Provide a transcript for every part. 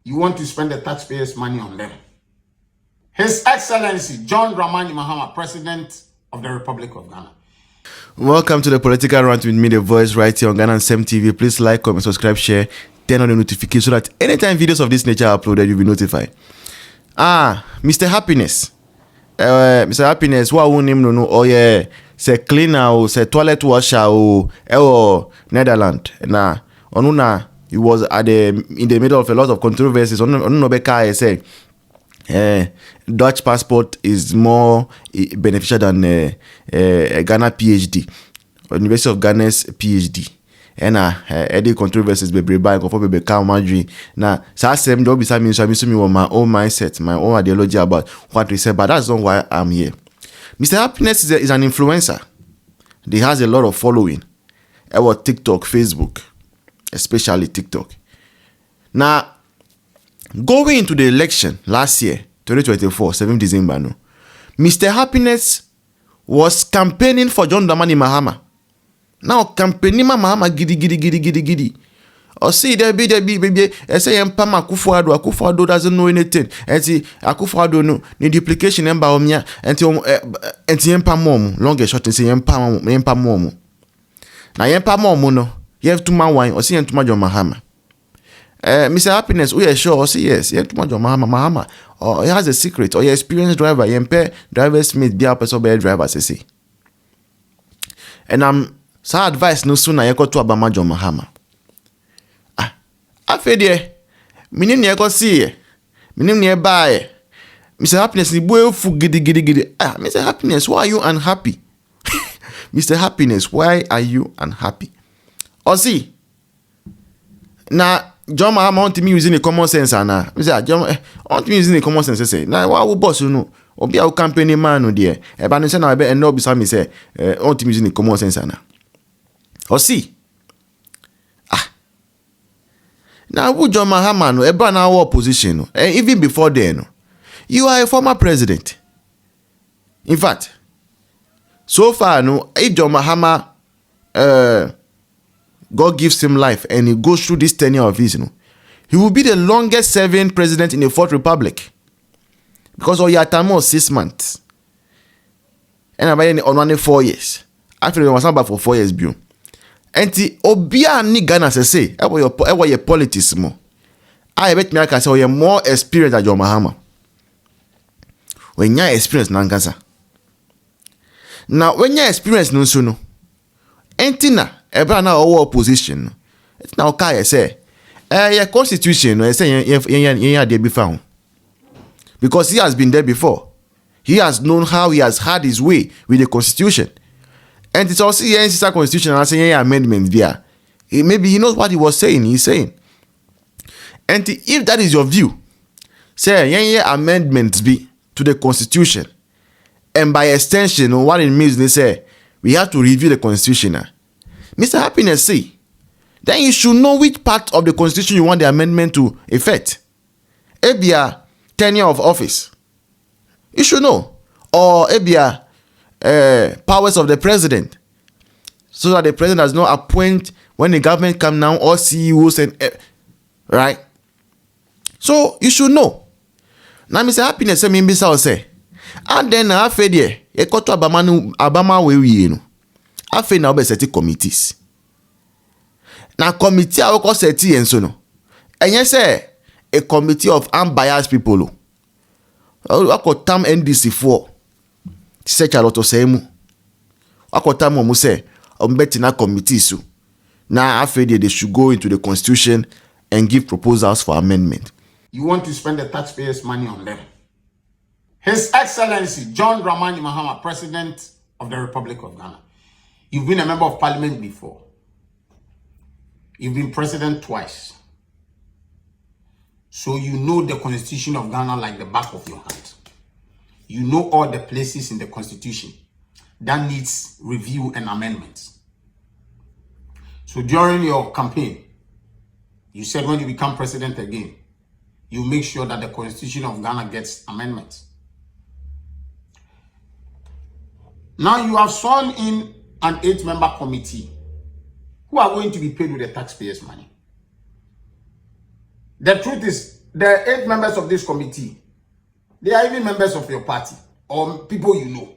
You want to spend the taxpayers' money on them. His Excellency John Dramani Mahama, President of the Republic of Ghana. Welcome to the Political Rant with me, the voice, right here on Ghana and Sem TV. Please like, comment, subscribe, share, turn on the notification so that anytime videos of this nature are uploaded, you'll be notified. Mr. Happiness. Mr. Happiness, what will name no? Oh yeah, say cleaner or say toilet washer or Netherlands. He was in the middle of a lot of controversies. Say Dutch passport is more beneficial than Ghana PhD, University of Ghana's PhD. And any controversies be by for be calm Madrid. Now, same don't be something with my own mindset, my own ideology about what we say, but that's not why I'm here. Mr. Happiness is an influencer. He has a lot of following. About TikTok, Facebook, especially TikTok. Now, going into the election last year, 2024, 7th December, no, Mr. Happiness was campaigning for John Dramani Mahama. Now campaigning Mahama giddy. Or see there be baby. I say Mpama Akufo-Addo doesn't know anything. And see Akufo-Addo no the duplication emba omia and Yempa mom long short and say Yempa mom. Now Yempa mom no you have to my wine or see him to my John Mahama. Mr. Happiness, we are sure or say yes, you have to my John Mahama. Or he has a secret or he experienced driver, Yempe driver's mate be a person by driver say. And so advice no sooner you go to Abama John Mahama. I feel there. Minim you go see. Minim you buy. Mr. Happiness ni boy fu gidi. Mr. Happiness, why are you unhappy? Mr. Happiness, why are you unhappy? Or see. Now John Mahama want me using the common sense ana. Mr. John want me using the common sense say. Now why we boss you know? Obi a campaign man no there. E ba no say na be end up be say want me using the common sense ana. Or see. Now, who John Mahama no eba na our opposition no. Even before then, no, you are a former president. In fact, so far no, if John Mahama God gives him life and he goes through this tenure of his, he will be the longest serving president in the Fourth Republic. Because Oyatamo 6 months. And I'm on 4 years. After he was about for 4 years, bio. And the Obia ni Ghana say, ewa your politics mo. I bet me I can say you're more experienced than John Mahama. When you're experienced Nankasa. Now, when you're experienced no suno, entina eba na our opposition. It's now Kaya say, your constitution no say yeah there before. Because he has been there before. He has known how he has had his way with the constitution. And it's also here in the constitution and saying amendment there. Maybe he knows what he was saying. He's saying. And if that is your view, say amendments be to the constitution. And by extension, what it means, they say, we have to review the constitution. Mr. Happiness say, then you should know which part of the constitution you want the amendment to affect. Ebia tenure of office. You should know. Or ebia powers of the president, so that the president does not appoint when the government come now or CEOs and right. So you should know. Now, Mr. Happiness, say, and then I feel there. You got to Abama we no. I feel now be set committees. Now committee I will set and so no. And yes, say a committee of unbiased people. I could term NDC for. Search a lot of same. Wakota mo say betina committee so. Now I feel they should go into the constitution and give proposals for amendment. You want to spend the taxpayers' money on them. His Excellency John Dramani Mahama, President of the Republic of Ghana. You've been a member of parliament before. You've been president twice. So you know the constitution of Ghana like the back of your hand. You know all the places in the constitution that needs review and amendments. So during your campaign, you said when you become president again, you make sure that the constitution of Ghana gets amendments. Now you have sworn in an 8-member committee who are going to be paid with the taxpayers' money. The truth is, the 8 members of this committee, they are even members of your party or people you know.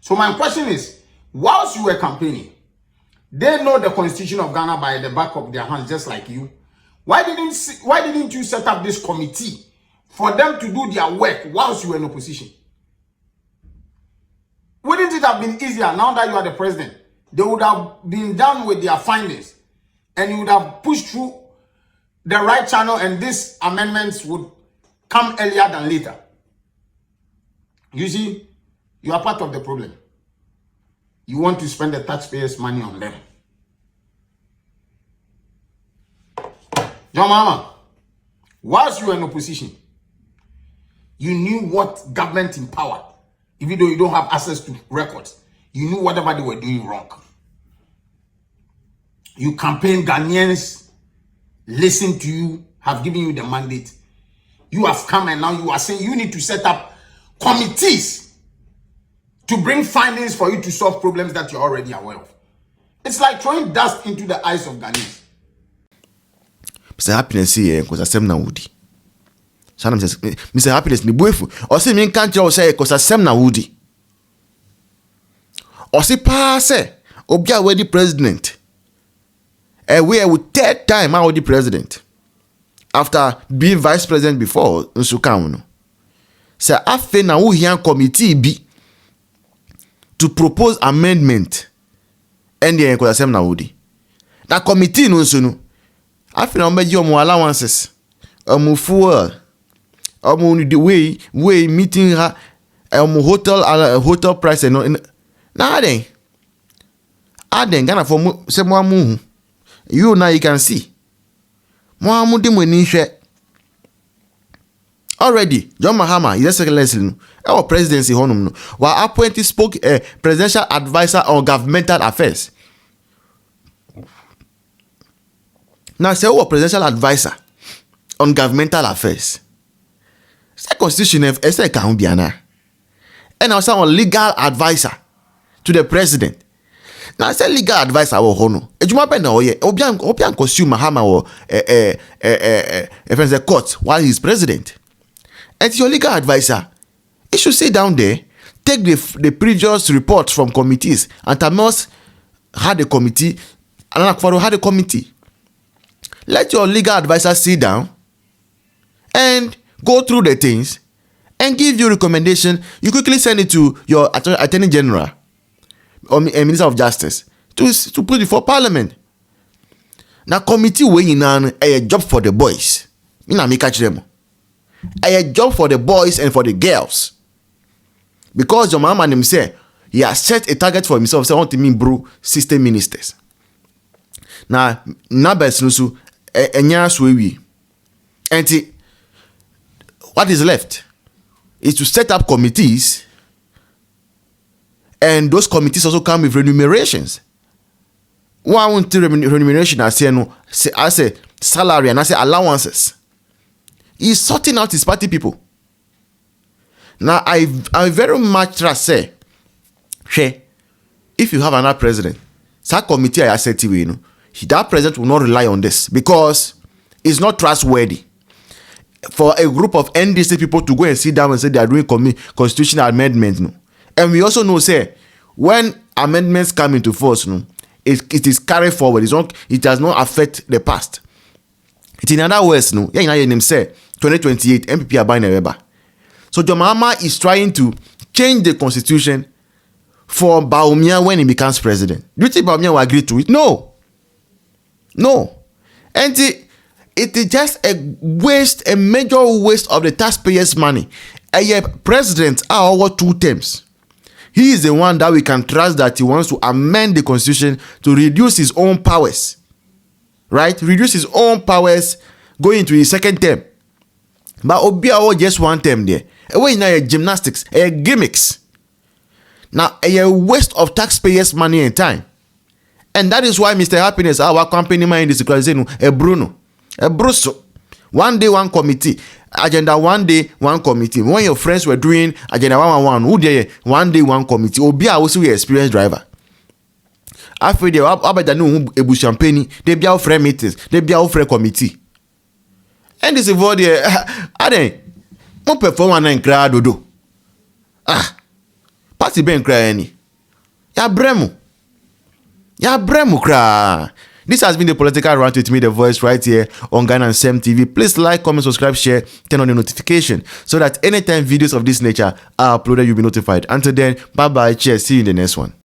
So my question is, whilst you were campaigning, they know the constitution of Ghana by the back of their hands, just like you. Why didn't you set up this committee for them to do their work whilst you were in opposition? Wouldn't it have been easier now that you are the president? They would have been done with their findings and you would have pushed through the right channel and these amendments would come earlier than later. You see, you are part of the problem. You want to spend the taxpayers' money on them. Your mama, whilst you were in opposition, you knew what government in power, even though you don't have access to records, you knew whatever they were doing wrong. You campaign Ghanaians, listen to you, have given you the mandate. You have come and now you are saying you need to set up committees to bring findings for you to solve problems that you're already aware of. It's like throwing dust into the eyes of Ghanaians. Mr. Happiness here, because I na woody. Shanam says, Mr. Happiness, ni buefu. Or say, me can't you say, because I na woody. Or say, pass, Obia we the president. We are with 3rd time I the president. After being vice president before, Nsukamuno. Say, after na who here committee be to propose amendment. And the because I na woody. That committee no sunu. After na meji omo allowances. Omo fuel. Omo the way meeting her. Omo hotel price and na then. Aden Ghana for se mo amu. You now you can see. Mo amu de mo ni hwe. Already, John Mahama, His Excellency, our presidency honum no, was appointed spoke presidential advisor on governmental affairs. Now, say our presidential advisor on governmental affairs. Say constitution ese kan biana. And also on legal advisor to the president. Now, say legal advisor wo hono. Ejuma pe na oye, obian consume Mahama wo the court while he's president. And your legal advisor, he should sit down there, take the previous reports from committees. And Tamos had a committee, and Akfaro had a committee. Let your legal advisor sit down and go through the things and give you recommendation. You quickly send it to your Attorney General or Minister of Justice to put it for Parliament. Now, committee weighing on a job for the boys. Me catch them. A job for the boys and for the girls. Because your mama himself, he has set a target for himself. Say, I want to mean bro, 60 ministers. Now, nabes nusu, enya swewi. And what is left is to set up committees. And those committees also come with remunerations. One want remuneration as a salary and as allowances. He's sorting out his party people. Now, I very much trust say, if you have another president, that committee I said to you, that president will not rely on this because it's not trustworthy for a group of NDC people to go and sit down and say they are doing constitutional amendments. No? And we also know, say, when amendments come into force, no, it is carried forward. It does not affect the past. It in other words, no, yeah, you know, say 2028 MPP are buying a Weber. So John Mahama is trying to change the constitution for Bawumia when he becomes president. Do you think Bawumia will agree to it? No. And it is just a major waste of the taxpayers' money. A president are over 2 terms. He is the one that we can trust that he wants to amend the constitution to reduce his own powers. Right? Reduce his own powers going into his 2nd term. But Obiawo just 1 term there. Away now gymnastics, gimmicks. Now a waste of taxpayers' money and time. And that is why Mr. Happiness, our company mind is saying a Bruno. A Brusso. 1 day, 1 committee. Agenda 1 day, 1 committee. When your friends were doing agenda 111, who there 1 day, 1 committee. Obia also an experienced driver. After they champagne, they be out for meetings, they be out for committee. NDC for the ade mo perform na nkra dodo. Party ben nkra any. Ya bremu kra. This has been the political rant with me, the voice, right here on Ghana and Sem TV. Please like, comment, subscribe, share, turn on the notification so that anytime videos of this nature are uploaded, you'll be notified. Until then, bye bye, cheers, see you in the next one.